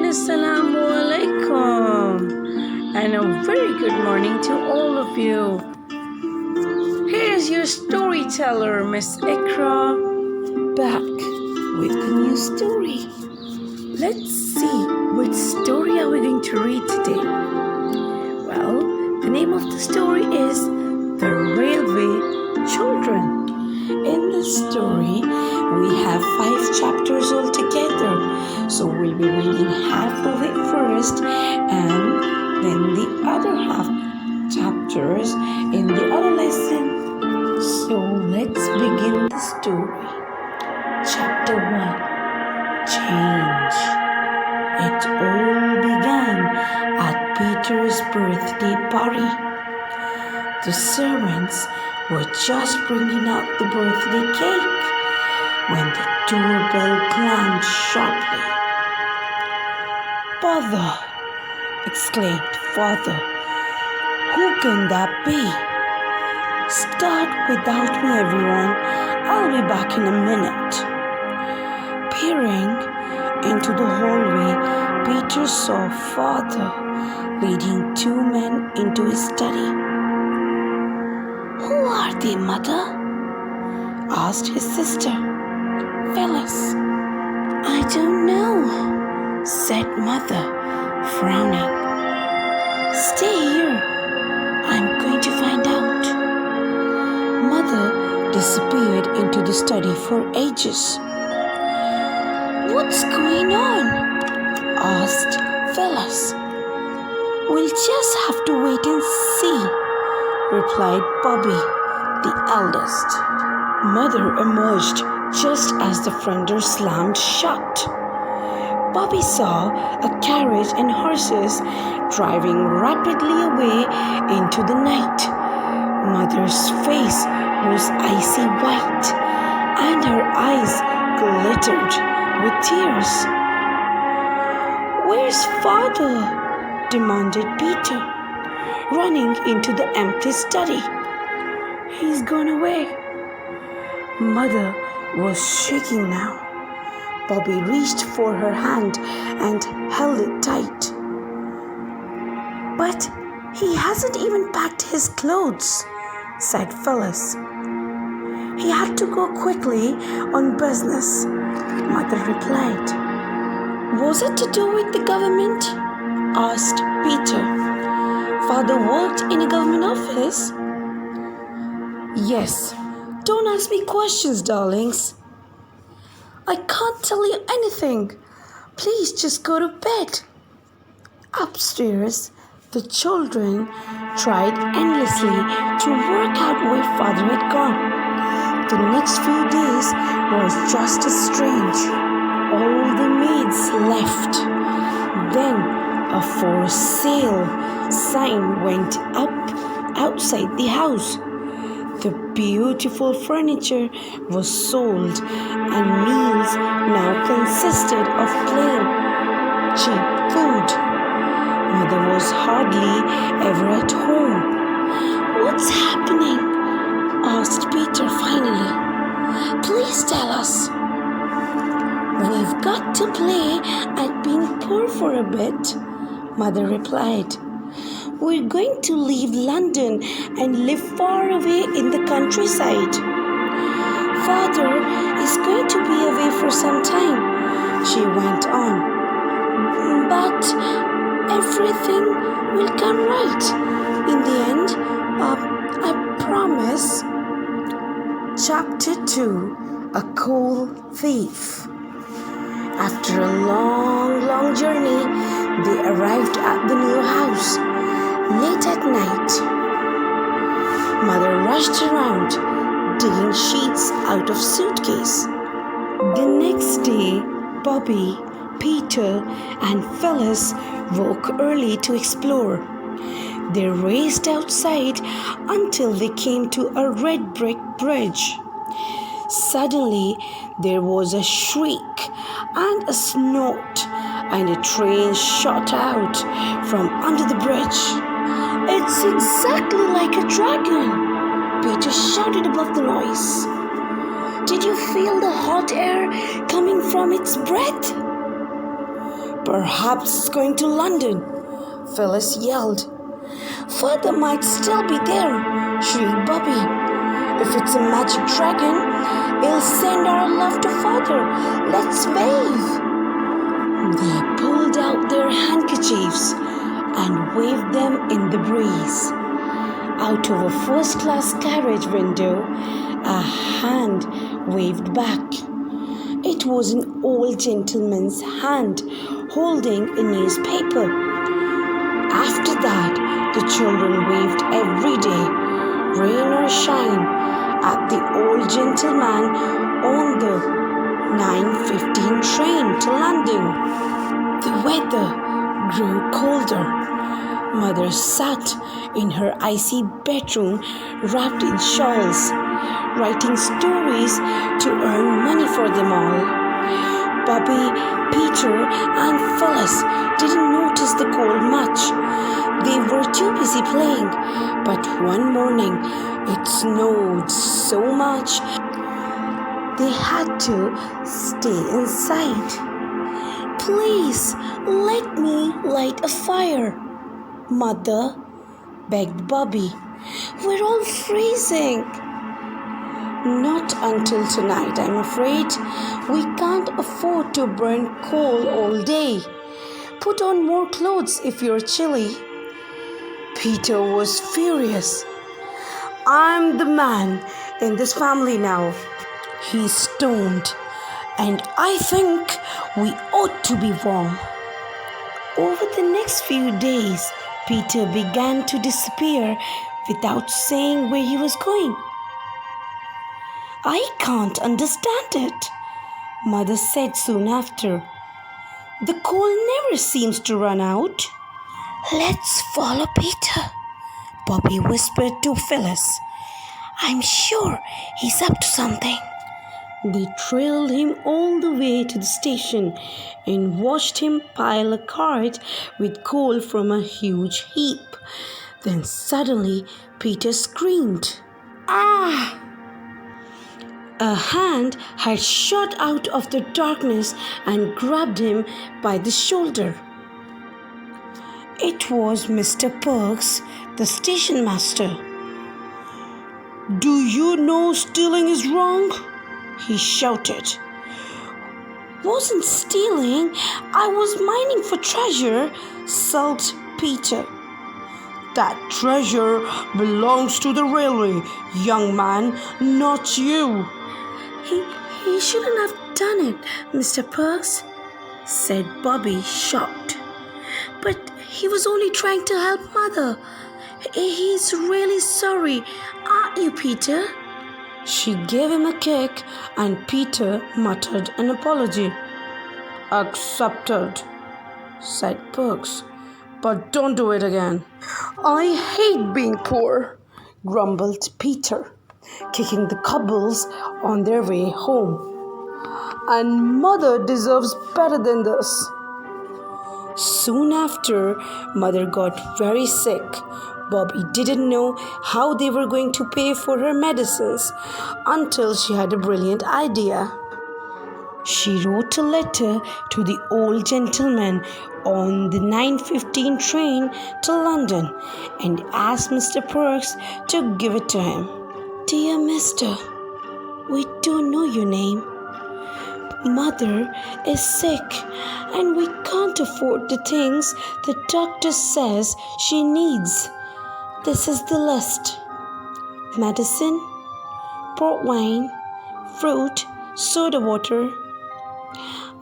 Assalamu alaikum, and a very good morning to all of you. Here is your storyteller, Miss Ikra, back with a new story. Let's see, what story are we going to read today? Well, the name of the story is The Railway Children. In the story, we have 5 chapters altogether. So we'll be reading half of it first and then the other half chapters in the other lesson. So let's begin the story. Chapter 1, Change. It all began at Peter's birthday party. The servants were just bringing out the birthday cake when the doorbell clanged sharply. "Bother!" exclaimed Father. "Who can that be? Start without me, everyone. I'll be back in a minute." Peering into the hallway, Peter saw Father leading 2 men into his study. "Who are they, Mother?" asked his sister, Phyllis. "I don't know," said Mother, frowning. "Stay here. I'm going to find out." Mother disappeared into the study for ages. "What's going on?" asked Phyllis. "We'll just have to wait and see," replied Bobby, the eldest. Mother emerged just as the front door slammed shut. Bobby saw a carriage and horses driving rapidly away into the night. Mother's face was icy white and her eyes glittered with tears. "Where's Father?" demanded Peter, running into the empty study. "He's gone away." Mother was shaking now. Bobby reached for her hand and held it tight. "But he hasn't even packed his clothes," said Phyllis. "He had to go quickly on business," Mother replied. "Was it to do with the government?" asked Peter. "Father worked in a government office?" "Yes. Don't ask me questions, darlings. I can't tell you anything. Please just go to bed." Upstairs, the children tried endlessly to work out where Father had gone. The next few days was just as strange. All the maids left. Then a for sale sign went up outside the house. The beautiful furniture was sold and meals now consisted of plain, cheap food. Mother was hardly ever at home. "What's happening?" asked Peter finally. "Please tell us." "We've got to play at being poor for a bit," Mother replied. "We're going to leave London and live far away in the countryside. Father is going to be away for some time," she went on. "But everything will come right in the end. I promise." Chapter 2, A Coal Thief. After a long journey, they arrived at the new house. Late at night, Mother rushed around, digging sheets out of suitcase. The next day, Bobby, Peter, and Phyllis woke early to explore. They raced outside until they came to a red brick bridge. Suddenly, there was a shriek and a snort, and a train shot out from under the bridge. "It's exactly like a dragon," Peter shouted above the noise. "Did you feel the hot air coming from its breath?" Perhaps it's going to London, Phyllis yelled. Father might still be there, shrieked Bobby. If it's a magic dragon, it'll send our love to Father. Let's wave. They pulled out their handkerchiefs and waved them in the breeze. Out of a first-class carriage window, a hand waved back. It was an old gentleman's hand holding a newspaper. After that, the children waved every day, rain or shine, at the old gentleman on the 9:15 train to London. The weather grew colder. Mother sat in her icy bedroom wrapped in shawls, writing stories to earn money for them all. Bobby, Peter and Phyllis didn't notice the cold much. They were too busy playing. But one morning it snowed so much they had to stay inside. Please let me light a fire, Mother begged Bobby. We're all freezing. Not until tonight, I'm afraid. We can't afford to burn coal all day. Put on more clothes if you're chilly. Peter was furious. I'm the man in this family now, he stormed, and I think we ought to be warm. Over the next few days, Peter began to disappear without saying where he was going. I can't understand it, Mother said soon after. The coal never seems to run out. Let's follow Peter, Bobby whispered to Phyllis. I'm sure he's up to something. They trailed him all the way to the station and watched him pile a cart with coal from a huge heap. Then suddenly Peter screamed, "Ah!" A hand had shot out of the darkness and grabbed him by the shoulder. It was Mr. Perks, the station master. Do you know stealing is wrong? He shouted. Wasn't stealing, I was mining for treasure, sulked Peter. That treasure belongs to the railway, young man, not you. He shouldn't have done it, Mr. Perks, said Bobby, shocked. But he was only trying to help Mother. He's really sorry, aren't you, Peter? She gave him a kick and Peter muttered an apology. Accepted, said Perks, but don't do it again. I hate being poor, grumbled Peter, kicking the cobbles on their way home. And Mother deserves better than this. Soon after, Mother got very sick. Bobby didn't know how they were going to pay for her medicines until she had a brilliant idea. She wrote a letter to the old gentleman on the 9:15 train to London and asked Mr. Perks to give it to him. Dear Mister, we don't know your name. Mother is sick and we can't afford the things the doctor says she needs. This is the list. Medicine, port wine, fruit, soda water.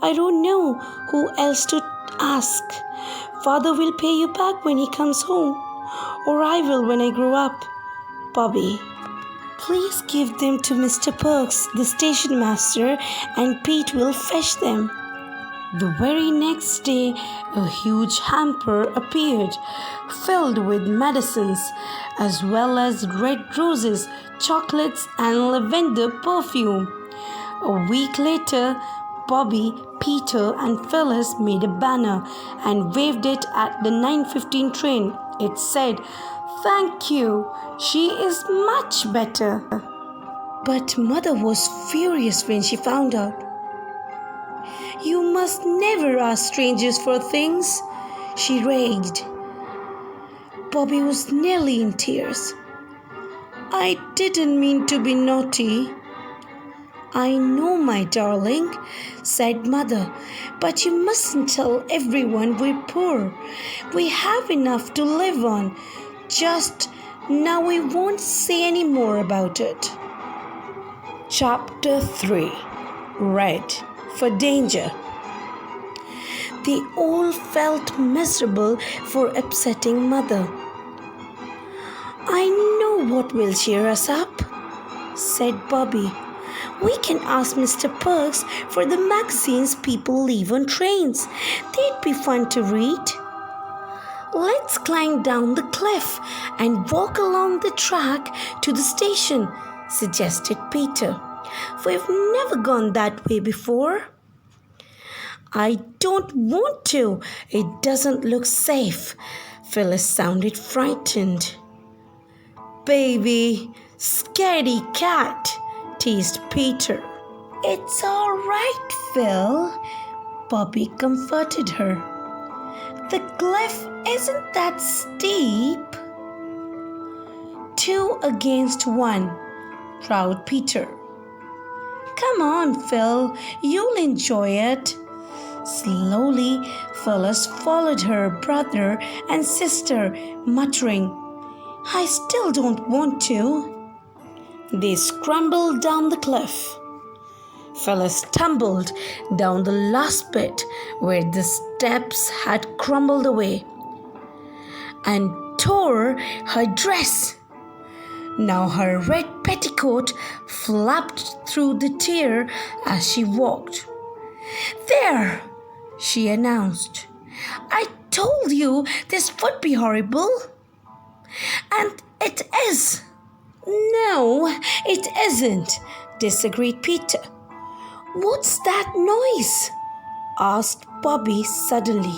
I don't know who else to ask. Father will pay you back when he comes home, or I will when I grow up. Bobby. Please give them to Mr. Perks, the station master, and Pete will fetch them. The very next day, a huge hamper appeared, filled with medicines, as well as red roses, chocolates, and lavender perfume. A week later, Bobby, Peter, and Phyllis made a banner and waved it at the 9:15 train. It said, "Thank you, she is much better." But Mother was furious when she found out. You must never ask strangers for things, she raged. Bobby was nearly in tears. I didn't mean to be naughty. I know, my darling, said Mother, but you mustn't tell everyone we're poor. We have enough to live on. Just now we won't say any more about it. Chapter 3. Red for Danger. They all felt miserable for upsetting Mother. I know what will cheer us up, said Bobby. We can ask Mr. Perks for the magazines people leave on trains. They'd be fun to read. Let's climb down the cliff and walk along the track to the station, suggested Peter. We've never gone that way before. I don't want to. It doesn't look safe. Phyllis sounded frightened. Baby, scaredy cat, teased Peter. It's all right, Phil, Bobby comforted her. The cliff isn't that steep. 2 against 1, growled Peter. Come on, Phil, you'll enjoy it. Slowly, Phyllis followed her brother and sister, muttering, I still don't want to. They scrambled down the cliff. Phyllis tumbled down the last bit where the steps had crumbled away and tore her dress. Now her red petticoat flapped through the tear as she walked. There, she announced. I told you this would be horrible. And it is. No, it isn't, disagreed Peter. What's that noise? Asked Bobby suddenly.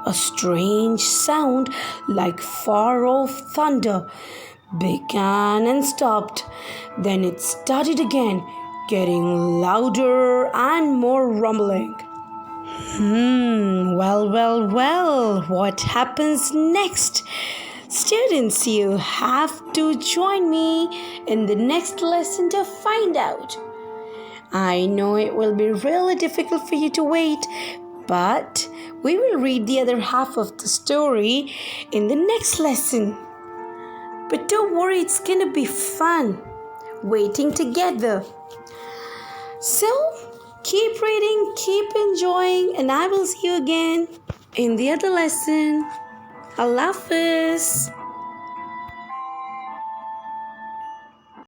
A strange sound like far-off thunder began and stopped. Then it started again, getting louder and more rumbling. Well, what happens next? Students, you have to join me in the next lesson to find out. I know it will be really difficult for you to wait, but we will read the other half of the story in the next lesson. But don't worry, it's gonna be fun waiting together. So, keep reading, keep enjoying, and I will see you again in the other lesson. Allah Hafiz.